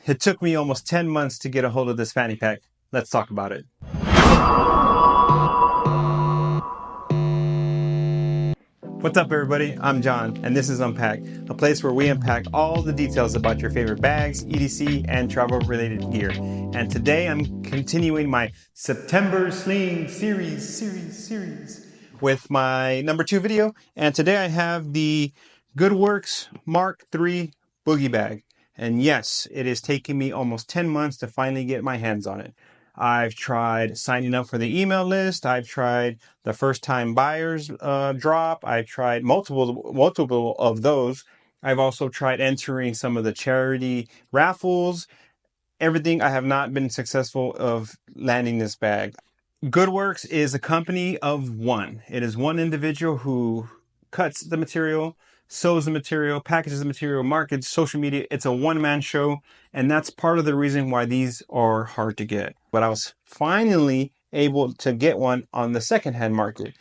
It took me almost 10 months to get a hold of this fanny pack. Let's talk about it. What's up, everybody? I'm John, and this is Unpack'd, a place where we unpack all the details about your favorite bags, EDC, and travel-related gear. And today I'm continuing my September Sling series with my number 2 video. And today I have the Goodwerks Mark III Boogie Bag. And yes, it is taking me almost 10 months to finally get my hands on it. I've tried signing up for the email list. I've tried the first time buyers drop. I've tried multiple of those. I've also tried entering some of the charity raffles. Everything. I have not been successful of landing this bag. Goodwerks is a company of one. It is one individual who cuts the material, sews the material, packages the material, markets, social media. It's a one-man show, and that's part of the reason why these are hard to get. But I was finally able to get one on the secondhand market.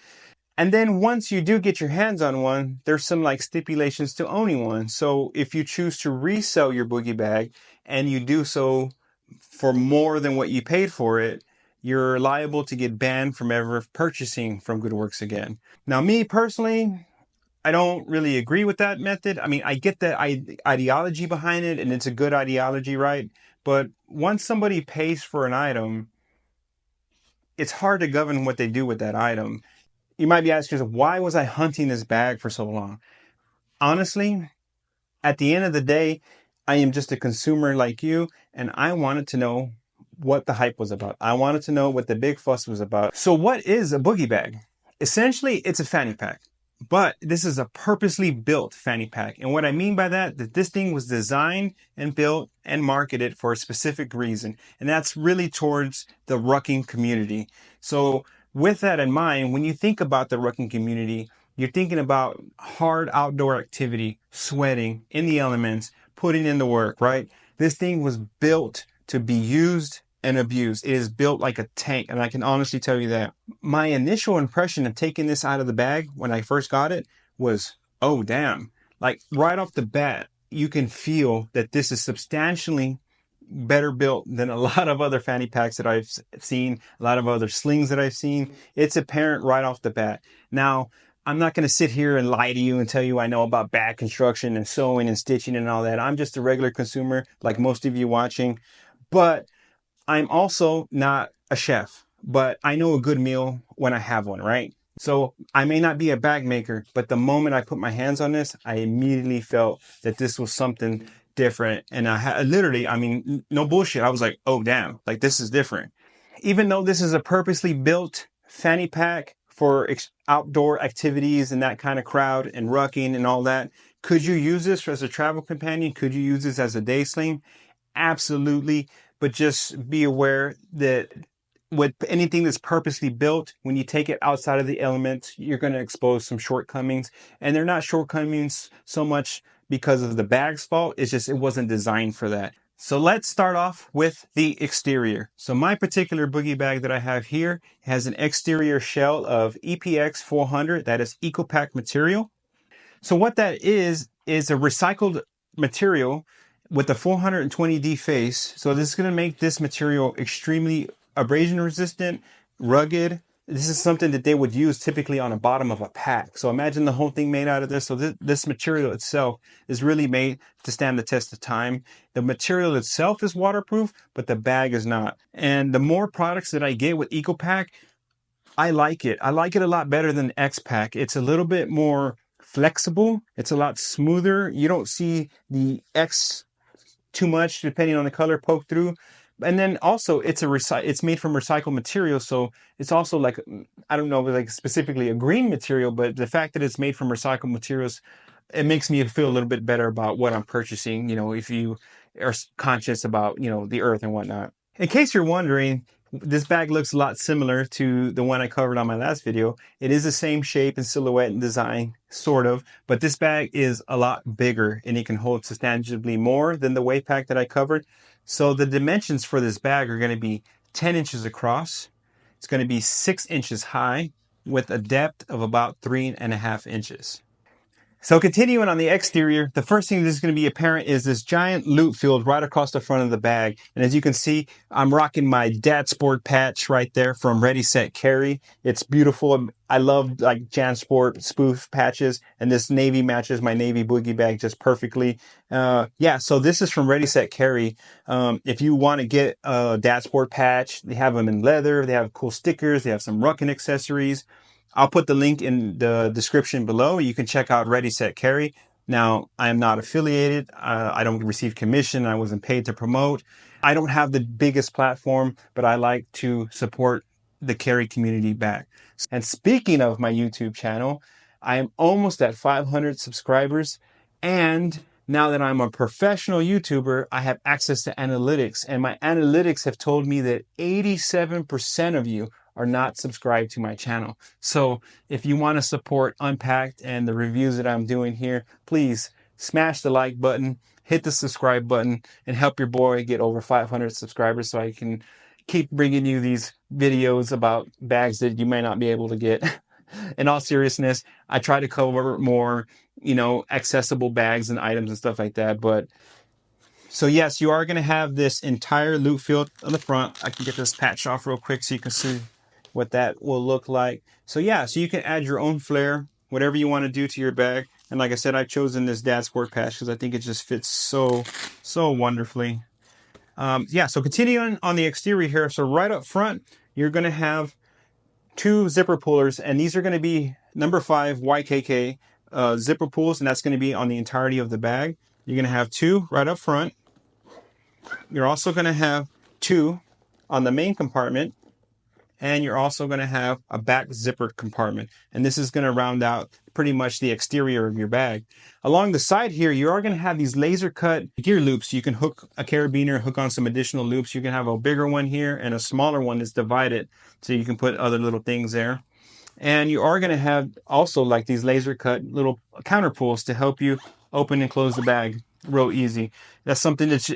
And then once you do get your hands on one, there's some like stipulations to owning one. So if you choose to resell your boogie bag and you do so for more than what you paid for it, you're liable to get banned from ever purchasing from Goodwerks again. Now, me personally, I don't really agree with that method. I mean, I get the ideology behind it, and it's a good ideology, right? But once somebody pays for an item, it's hard to govern what they do with that item. You might be asking yourself, why was I hunting this bag for so long? Honestly, at the end of the day, I am just a consumer like you, and I wanted to know what the hype was about. I wanted to know what the big fuss was about. So what is a boogie bag? Essentially, it's a fanny pack. But this is a purposely built fanny pack. And what I mean by that this thing was designed and built and marketed for a specific reason. And that's really towards the rucking community. So with that in mind, when you think about the rucking community, you're thinking about hard outdoor activity, sweating in the elements, putting in the work, right? This thing was built to be used and abused. It is built like a tank, and I can honestly tell you that. My initial impression of taking this out of the bag when I first got it was, oh damn. Like right off the bat, you can feel that this is substantially better built than a lot of other fanny packs that I've seen, a lot of other slings that I've seen. It's apparent right off the bat. Now, I'm not going to sit here and lie to you and tell you I know about bag construction and sewing and stitching and all that. I'm just a regular consumer like most of you watching, but I'm also not a chef, but I know a good meal when I have one, right? So I may not be a bag maker, but the moment I put my hands on this, I immediately felt that this was something different. And I literally, I mean, no bullshit. I was like, oh, damn, like this is different. Even though this is a purposely built fanny pack for outdoor activities and that kind of crowd and rucking and all that, could you use this as a travel companion? Could you use this as a day sling? Absolutely. But just be aware that with anything that's purposely built, when you take it outside of the elements, you're going to expose some shortcomings. And they're not shortcomings so much because of the bag's fault. It's just it wasn't designed for that. So let's start off with the exterior. So my particular boogie bag that I have here has an exterior shell of EPX 400. That is EcoPack material. So what that is a recycled material with a 420D face. So this is going to make this material extremely abrasion resistant, rugged. This is something that they would use typically on the bottom of a pack. So imagine the whole thing made out of this. So this material itself is really made to stand the test of time. The material itself is waterproof, but the bag is not. And the more products that I get with EcoPack, I like it. I like it a lot better than X-Pack. It's a little bit more flexible. It's a lot smoother. You don't see the X too much depending on the color poke through. And then also it's made from recycled material, so it's also like, I don't know, like specifically a green material, but the fact that it's made from recycled materials, it makes me feel a little bit better about what I'm purchasing, you know, if you are conscious about, you know, the earth and whatnot. In case you're wondering, this bag looks a lot similar to the one I covered on my last video. It is the same shape and silhouette and design, sort of, but this bag is a lot bigger and it can hold substantially more than the weight pack that I covered. So the dimensions for this bag are going to be 10 inches across. It's going to be 6 inches high with a depth of about 3.5 inches. So continuing on the exterior, the first thing that's going to be apparent is this giant loop field right across the front of the bag. And as you can see, I'm rocking my DadSport patch right there from Ready, Set, Carry. It's beautiful. I love like JanSport spoof patches, and this navy matches my navy boogie bag just perfectly. Yeah, so this is from Ready, Set, Carry. If you want to get a DadSport patch, they have them in leather. They have cool stickers. They have some rucking accessories. I'll put the link in the description below. You can check out Ready, Set, Carry. Now, I am not affiliated. I don't receive commission. I wasn't paid to promote. I don't have the biggest platform, but I like to support the carry community back. And speaking of my YouTube channel, I am almost at 500 subscribers. And now that I'm a professional YouTuber, I have access to analytics. And my analytics have told me that 87% of you are not subscribed to my channel. So if you want to support Unpack'd and the reviews that I'm doing here, please smash the like button, hit the subscribe button, and help your boy get over 500 subscribers so I can keep bringing you these videos about bags that you may not be able to get. In all seriousness, I try to cover more, accessible bags and items and stuff like that. But so yes, you are going to have this entire loop field on the front. I can get this patch off real quick so you can see what that will look like. So yeah, so you can add your own flair, whatever you want to do to your bag. And like I said, I've chosen this DadSport patch because I think it just fits so wonderfully. Yeah, so continuing on the exterior here. So right up front, you're going to have two zipper pullers, and these are going to be number 5 YKK zipper pulls, and that's going to be on the entirety of the bag. You're going to have 2 right up front. You're also going to have 2 on the main compartment, and you're also going to have a back zipper compartment. And this is going to round out pretty much the exterior of your bag. Along the side here, you are going to have these laser cut gear loops. You can hook a carabiner, hook on some additional loops. You can have a bigger one here and a smaller one that's divided, so you can put other little things there. And you are going to have also like these laser cut little counter pulls to help you open and close the bag real easy. That's something that's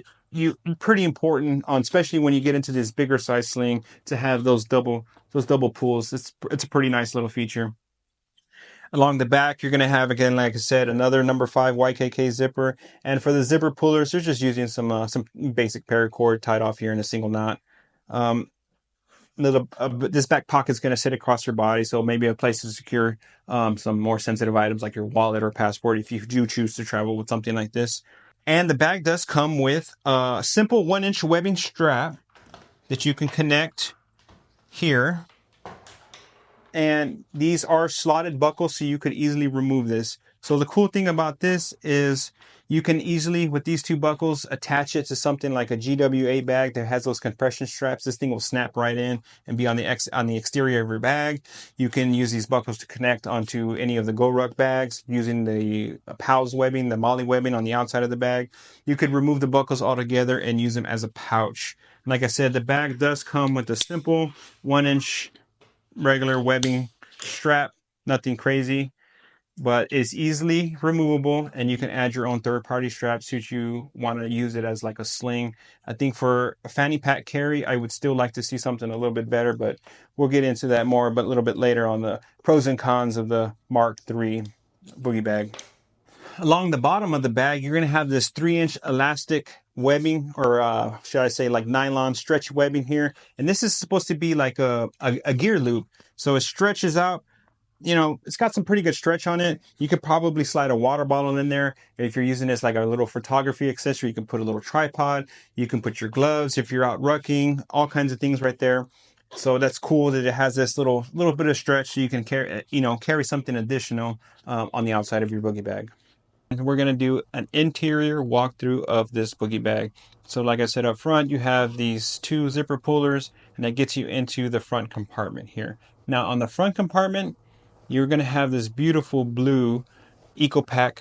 pretty important on, especially when you get into this bigger size sling, to have those double pulls. It's a pretty nice little feature. Along the back, you're going to have, again, like I said, another number 5 YKK zipper. And for the zipper pullers, they're just using some basic paracord tied off here in a single knot. This back pocket's going to sit across your body, so maybe a place to secure some more sensitive items like your wallet or passport if you do choose to travel with something like this. And the bag does come with a simple 1-inch webbing strap that you can connect here. And these are slotted buckles, so you could easily remove this. So the cool thing about this is you can easily, with these 2 buckles, attach it to something like a GW8 bag that has those compression straps. This thing will snap right in and be on the exterior of your bag. You can use these buckles to connect onto any of the Goodwerks bags using the PALS webbing, the Molly webbing on the outside of the bag. You could remove the buckles altogether and use them as a pouch. Like I said, the bag does come with a simple 1-inch regular webbing strap, nothing crazy, but it's easily removable, and you can add your own third-party straps should you want to use it as like a sling. I think for a fanny pack carry, I would still like to see something a little bit better, but we'll get into that more but a little bit later on the pros and cons of the Mark III boogie bag. Along the bottom of the bag, you're going to have this 3-inch elastic webbing, or should I say like nylon stretch webbing here. And this is supposed to be like a gear loop. So it stretches out. It's got some pretty good stretch on it. You could probably slide a water bottle in there. If you're using this like a little photography accessory, you can put a little tripod. You can put your gloves if you're out rucking, all kinds of things right there. So that's cool that it has this little bit of stretch, so you can carry something additional on the outside of your boogie bag. And we're going to do an interior walkthrough of this boogie bag. So like I said up front, you have these 2 zipper pullers, and that gets you into the front compartment here. Now on the front compartment, you're going to have this beautiful blue EcoPack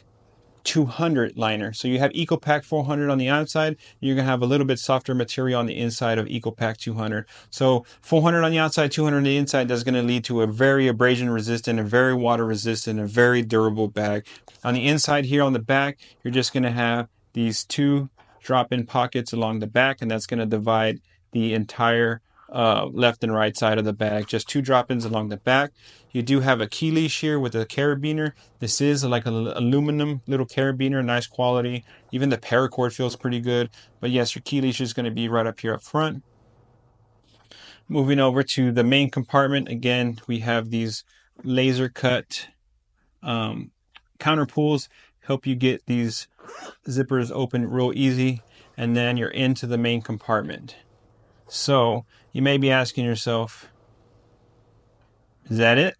200 liner. So you have EcoPack 400 on the outside. You're going to have a little bit softer material on the inside of EcoPack 200. So 400 on the outside, 200 on the inside, that's going to lead to a very abrasion resistant, a very water resistant, a very durable bag. On the inside here on the back, you're just going to have these 2 drop-in pockets along the back, and that's going to divide the entire left and right side of the bag. Just 2 drop-ins along the back. You do have a key leash here with a carabiner. This is like an aluminum little carabiner, nice quality. Even the paracord feels pretty good. But yes, your key leash is going to be right up here up front. Moving over to the main compartment, again, we have these laser cut counter pulls, help you get these zippers open real easy, and then you're into the main compartment. So you may be asking yourself, is that it?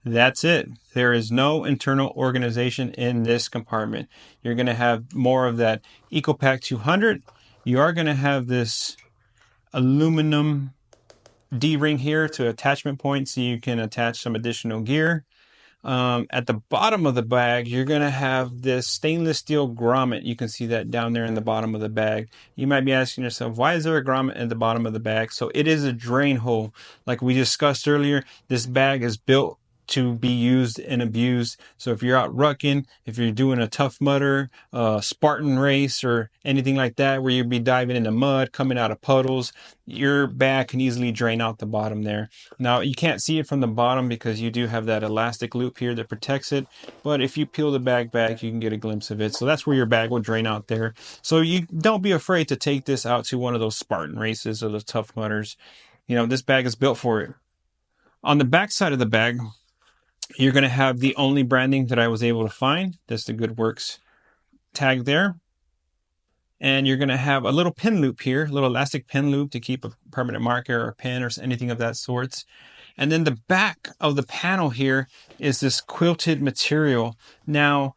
That's it. There is no internal organization in this compartment. You're going to have more of that EcoPack 200. You are going to have this aluminum D-ring here to attachment point so you can attach some additional gear. At the bottom of the bag, you're going to have this stainless steel grommet. You can see that down there in the bottom of the bag. You might be asking yourself, why is there a grommet at the bottom of the bag? So it is a drain hole. Like we discussed earlier, this bag is built to be used and abused. So if you're out rucking, if you're doing a Tough Mudder, Spartan race, or anything like that, where you'd be diving into mud, coming out of puddles, your bag can easily drain out the bottom there. Now, you can't see it from the bottom because you do have that elastic loop here that protects it. But if you peel the bag back, you can get a glimpse of it. So that's where your bag will drain out there. So you don't be afraid to take this out to one of those Spartan races or those Tough Mudders. You know, this bag is built for it. On the back side of the bag, you're going to have the only branding that I was able to find. That's the Goodwerks tag there. And you're going to have a little pin loop here, a little elastic pin loop to keep a permanent marker or a pin or anything of that sort. And then the back of the panel here is this quilted material. Now,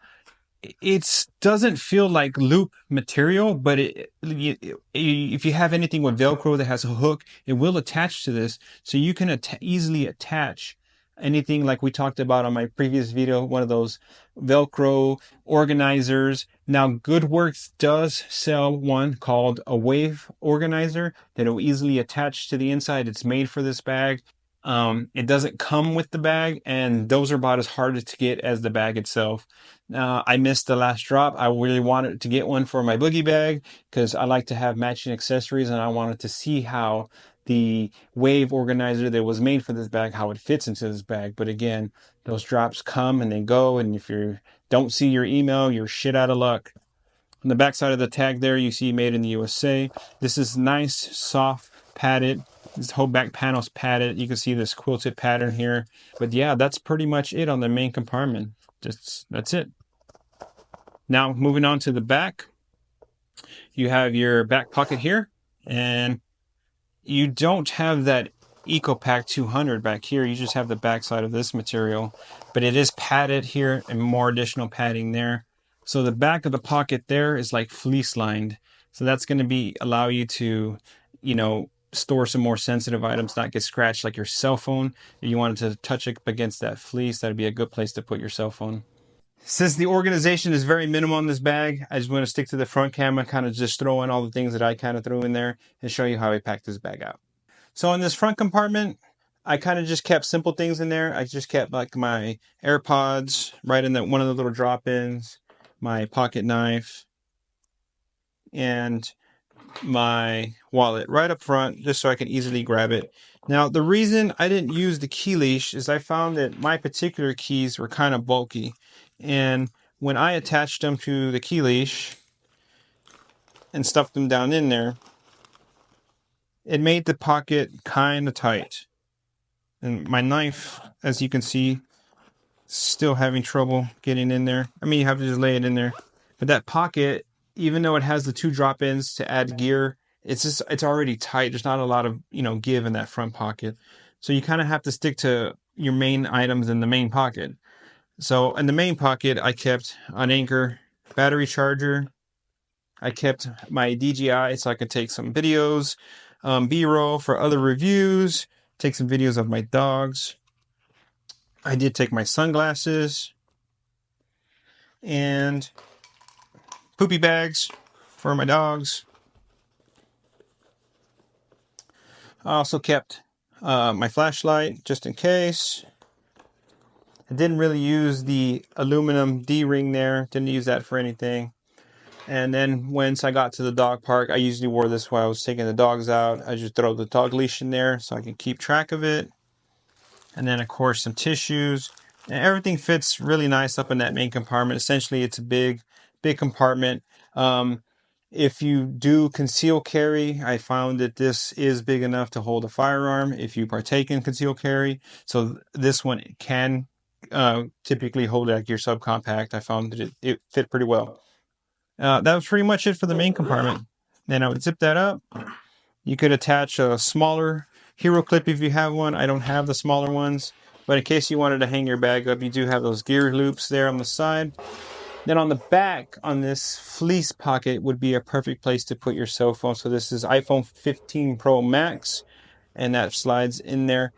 it doesn't feel like loop material, but if you have anything with Velcro that has a hook, it will attach to this. So you can easily attach anything like we talked about on my previous video, one of those Velcro organizers. Now, Goodwerks does sell one called a wave organizer that will easily attach to the inside. It's made for this bag. It doesn't come with the bag, and those are about as hard to get as the bag itself. I missed the last drop. I really wanted to get one for my boogie bag because I like to have matching accessories, and I wanted to see how the wave organizer that was made for this bag, how it fits into this bag. But again, those drops come and they go, and if you don't see your email, you're shit out of luck. On the back side of the tag there, you see made in the USA. This is nice, soft, padded. This whole back panel's padded. You can see this quilted pattern here. But yeah, that's pretty much it on the main compartment. That's it. Now, moving on to the back. You have your back pocket here, and you don't have that EcoPack 200 back here. You just have the back side of this material, but it is padded here and more additional padding there. So the back of the pocket there is like fleece lined. So that's going to allow you to, store some more sensitive items, not get scratched like your cell phone. If you wanted to touch it against that fleece, that'd be a good place to put your cell phone. Since the organization is very minimal in this bag, I just want to stick to the front camera, kind of just throw in all the things that I kind of threw in there and show you how I packed this bag out. So in this front compartment, I kind of just kept simple things in there. I just kept like my AirPods right in one of the little drop-ins, my pocket knife, and my wallet right up front, just so I can easily grab it. Now, the reason I didn't use the key leash is I found that my particular keys were kind of bulky. And when I attached them to the key leash and stuffed them down in there, it made the pocket kind of tight. And my knife, as you can see, still having trouble getting in there. I mean, you have to just lay it in there. But that pocket, even though it has the 2 drop-ins to add gear, it's already tight. There's not a lot of, give in that front pocket. So you kind of have to stick to your main items in the main pocket. So in the main pocket, I kept an Anchor battery charger. I kept my DJI so I could take some videos, B-roll for other reviews, take some videos of my dogs. I did take my sunglasses and poopy bags for my dogs. I also kept my flashlight just in case. I didn't really use the aluminum D-ring there. Didn't use that for anything. And then once I got to the dog park, I usually wore this while I was taking the dogs out. I just throw the dog leash in there so I can keep track of it. And then of course some tissues. And everything fits really nice up in that main compartment. Essentially it's a big compartment. If you do conceal carry, I found that this is big enough to hold a firearm if you partake in conceal carry. So this one can typically hold like your subcompact. I found that it fit pretty well. That was pretty much it for the main compartment. Then I would zip that up. You could attach a smaller hero clip if you have one. I don't have the smaller ones, but in case you wanted to hang your bag up, you do have those gear loops there on the side. Then on the back, on this fleece pocket, would be a perfect place to put your cell phone. So this is iPhone 15 Pro Max, and that slides in there.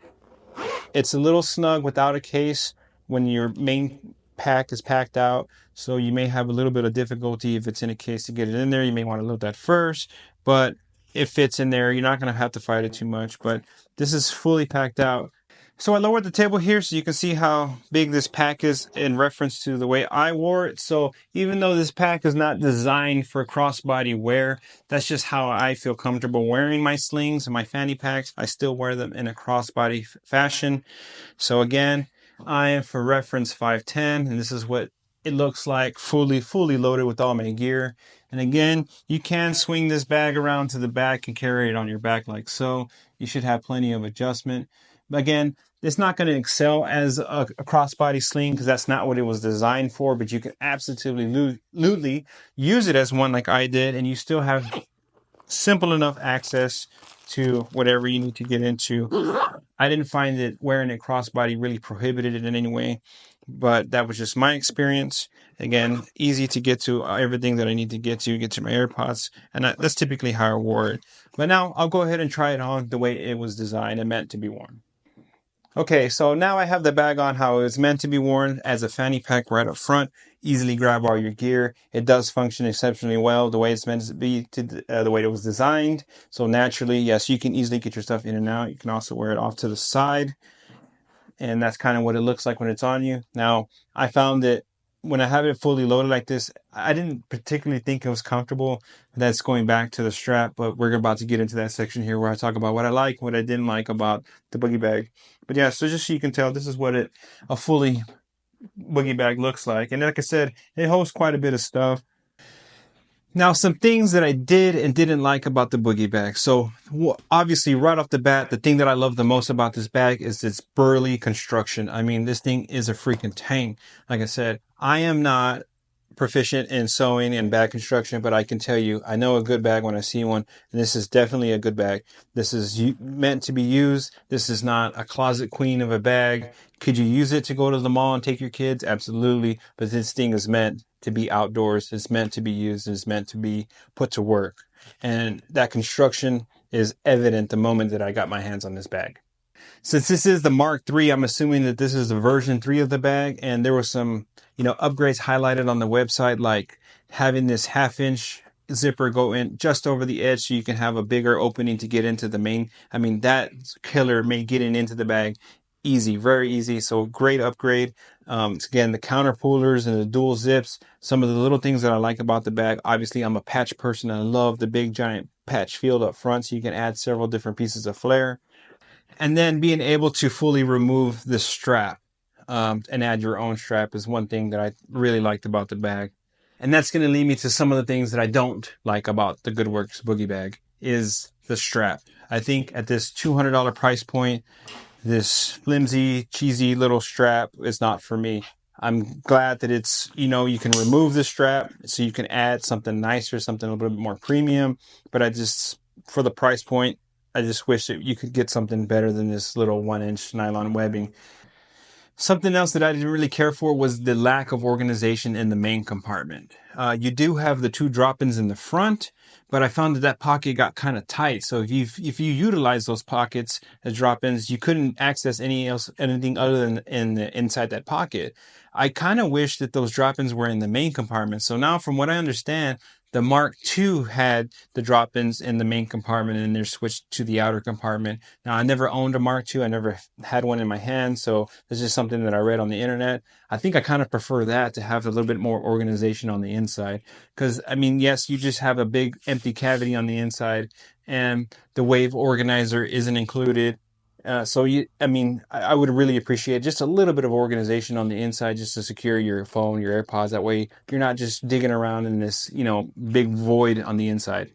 It's a little snug without a case when your main pack is packed out, so you may have a little bit of difficulty if it's in a case to get it in there. You may want to load that first, but it fits in there. You're not going to have to fight it too much, but this is fully packed out. So I lowered the table here so you can see how big this pack is in reference to the way I wore it. So even though this pack is not designed for crossbody wear, that's just how I feel comfortable wearing my slings and my fanny packs. I still wear them in a crossbody fashion. So again, I am for reference 5'10", and this is what it looks like fully loaded with all my gear. And again, you can swing this bag around to the back and carry it on your back like so. You should have plenty of adjustment. But again, it's not going to excel as a crossbody sling because that's not what it was designed for, but you can absolutely use it as one like I did, and you still have simple enough access to whatever you need to get into. I didn't find that wearing it crossbody really prohibited it in any way, but that was just my experience. Again, easy to get to everything that I need to get to my AirPods, and that's typically how I wore it. But now I'll go ahead and try it on the way it was designed and meant to be worn. Okay, so now I have the bag on how it was meant to be worn as a fanny pack right up front. Easily grab all your gear. It does function exceptionally well the way it's meant to be, the way it was designed. So naturally, yes, you can easily get your stuff in and out. You can also wear it off to the side. And that's kind of what it looks like when it's on you. Now, I found that when I have it fully loaded like this, I didn't particularly think it was comfortable. That's going back to the strap, but we're about to get into that section here where I talk about what I like, what I didn't like about the boogie bag. But yeah, so just so you can tell, this is what a fully boogie bag looks like. And like I said, it holds quite a bit of stuff. Now, some things that I did and didn't like about the boogie bag. So obviously right off the bat, the thing that I love the most about this bag is its burly construction. I mean, this thing is a freaking tank. Like I said, I am not proficient in sewing and bag construction, but I can tell you, I know a good bag when I see one, and this is definitely a good bag. This is meant to be used. This is not a closet queen of a bag. Could you use it to go to the mall and take your kids? Absolutely. But this thing is meant to be outdoors. It's meant to be used. It's meant to be put to work. And that construction is evident the moment that I got my hands on this bag. Since this is the Mark III, I'm assuming that this is the version 3 of the bag, and there was some, upgrades highlighted on the website, like having this 1/2-inch zipper go in just over the edge so you can have a bigger opening to get into the main. I mean, that killer made getting into the bag easy, very easy. So great upgrade. Again, the counter pullers and the dual zips, some of the little things that I like about the bag. Obviously, I'm a patch person, and I love the big giant patch field up front, so you can add several different pieces of flair. And then being able to fully remove the strap and add your own strap is one thing that I really liked about the bag. And that's going to lead me to some of the things that I don't like about the Goodwerks Boogie Bag is the strap. I think at this $200 price point, this flimsy, cheesy little strap is not for me. I'm glad that it's, you can remove the strap so you can add something nicer, something a little bit more premium. But for the price point, I just wish that you could get something better than this little 1-inch nylon webbing. Something else that I didn't really care for was the lack of organization in the main compartment. You do have the 2 drop-ins in the front, but I found that pocket got kind of tight. So if you utilize those pockets as drop-ins, you couldn't access anything other than inside that pocket. I kind of wish that those drop-ins were in the main compartment. So now, from what I understand, The Mark II had the drop-ins in the main compartment, and they're switched to the outer compartment. Now, I never owned a Mark II. I never had one in my hand, so this is something that I read on the internet. I think I kind of prefer that, to have a little bit more organization on the inside. Because, I mean, yes, you just have a big empty cavity on the inside, and the wave organizer isn't included. I would really appreciate just a little bit of organization on the inside, just to secure your phone, your AirPods. That way you're not just digging around in this, big void on the inside.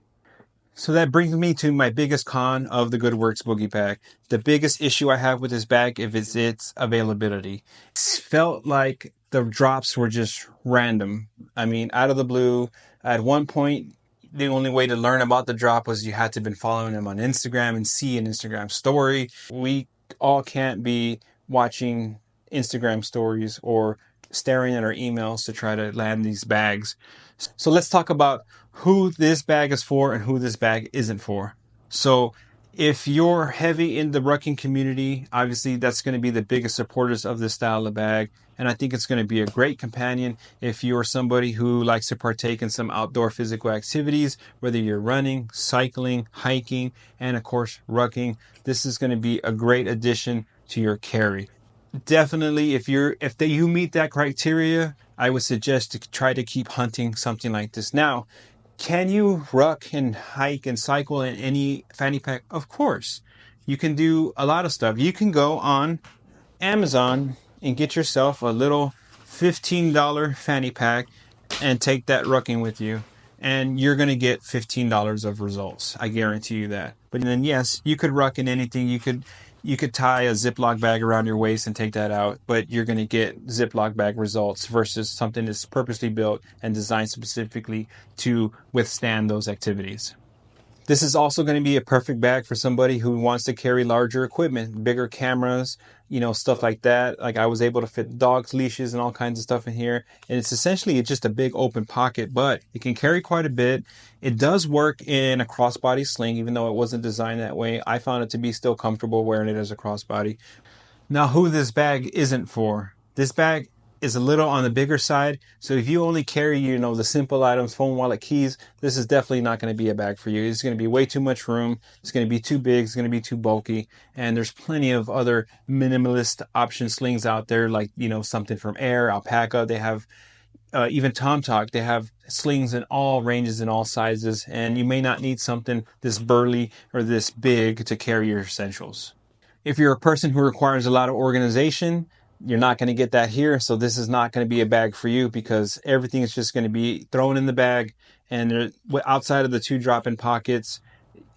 So that brings me to my biggest con of the Goodwerks Boogie Bag. The biggest issue I have with this bag is its availability. It felt like the drops were just random. I mean, out of the blue. At one point, the only way to learn about the drop was you had to have been following them on Instagram and see an Instagram story. We all can't be watching Instagram stories or staring at our emails to try to land these bags. So let's talk about who this bag is for and who this bag isn't for. So if you're heavy in the rucking community, obviously that's going to be the biggest supporters of this style of bag. And I think it's going to be a great companion if you're somebody who likes to partake in some outdoor physical activities, whether you're running, cycling, hiking, and of course, rucking. This is going to be a great addition to your carry. Definitely, if you meet that criteria, I would suggest to try to keep hunting something like this. Now, can you ruck and hike and cycle in any fanny pack? Of course. You can do a lot of stuff. You can go on Amazon and get yourself a little $15 fanny pack and take that rucking with you. And you're going to get $15 of results. I guarantee you that. But then, yes, you could ruck in anything. You could tie a Ziploc bag around your waist and take that out, but you're going to get Ziploc bag results versus something that's purposely built and designed specifically to withstand those activities. This is also going to be a perfect bag for somebody who wants to carry larger equipment, bigger cameras, stuff like that. Like I was able to fit dogs, leashes, and all kinds of stuff in here. And it's essentially just a big open pocket, but it can carry quite a bit. It does work in a crossbody sling, even though it wasn't designed that way. I found it to be still comfortable wearing it as a crossbody. Now, who this bag isn't for. This bag is a little on the bigger side. So if you only carry, the simple items, phone, wallet, keys, this is definitely not going to be a bag for you. It's going to be way too much room. It's going to be too big. It's going to be too bulky. And there's plenty of other minimalist option slings out there, like, something from Air, Alpaca. They have even TomTalk. They have slings in all ranges and all sizes. And you may not need something this burly or this big to carry your essentials. If you're a person who requires a lot of organization, you're not going to get that here. So this is not going to be a bag for you, because everything is just going to be thrown in the bag, and outside of the two drop-in pockets,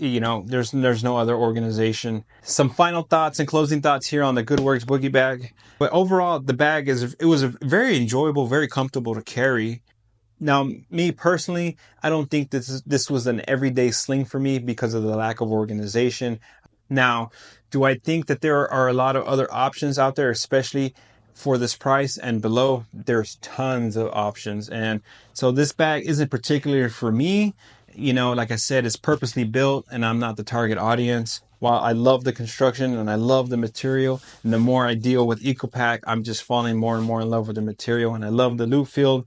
there's no other organization. Some final thoughts and closing thoughts here on the Goodwerks Boogie Bag. But overall, the bag was very enjoyable, very comfortable to carry. Now, me personally, I don't think this was an everyday sling for me because of the lack of organization. Now, do I think that there are a lot of other options out there, especially for this price and below? There's tons of options. And so this bag isn't particularly for me. Like I said, it's purposely built and I'm not the target audience. While I love the construction and I love the material, and the more I deal with EcoPack, I'm just falling more and more in love with the material, and I love the loop field.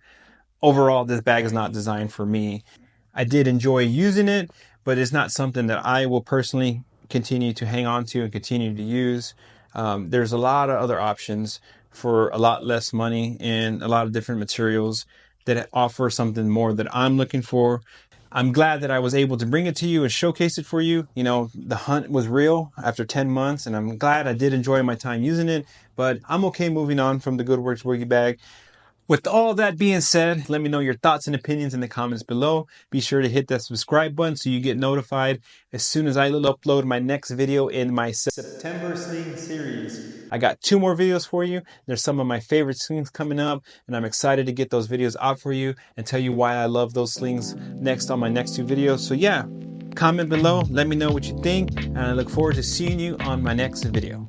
Overall, this bag is not designed for me. I did enjoy using it, but it's not something that I will personally continue to hang on to and continue to use. There's a lot of other options for a lot less money and a lot of different materials that offer something more that I'm looking for. I'm glad that I was able to bring it to you and showcase it for you. The hunt was real after 10 months, and I'm glad I did enjoy my time using it, but I'm okay moving on from the Goodwerks Boogie Bag. With all that being said, let me know your thoughts and opinions in the comments below. Be sure to hit that subscribe button so you get notified as soon as I upload my next video in my September sling series. I got 2 more videos for you. There's some of my favorite slings coming up, and I'm excited to get those videos out for you and tell you why I love those slings next on my next 2 videos. So yeah, comment below, let me know what you think, and I look forward to seeing you on my next video.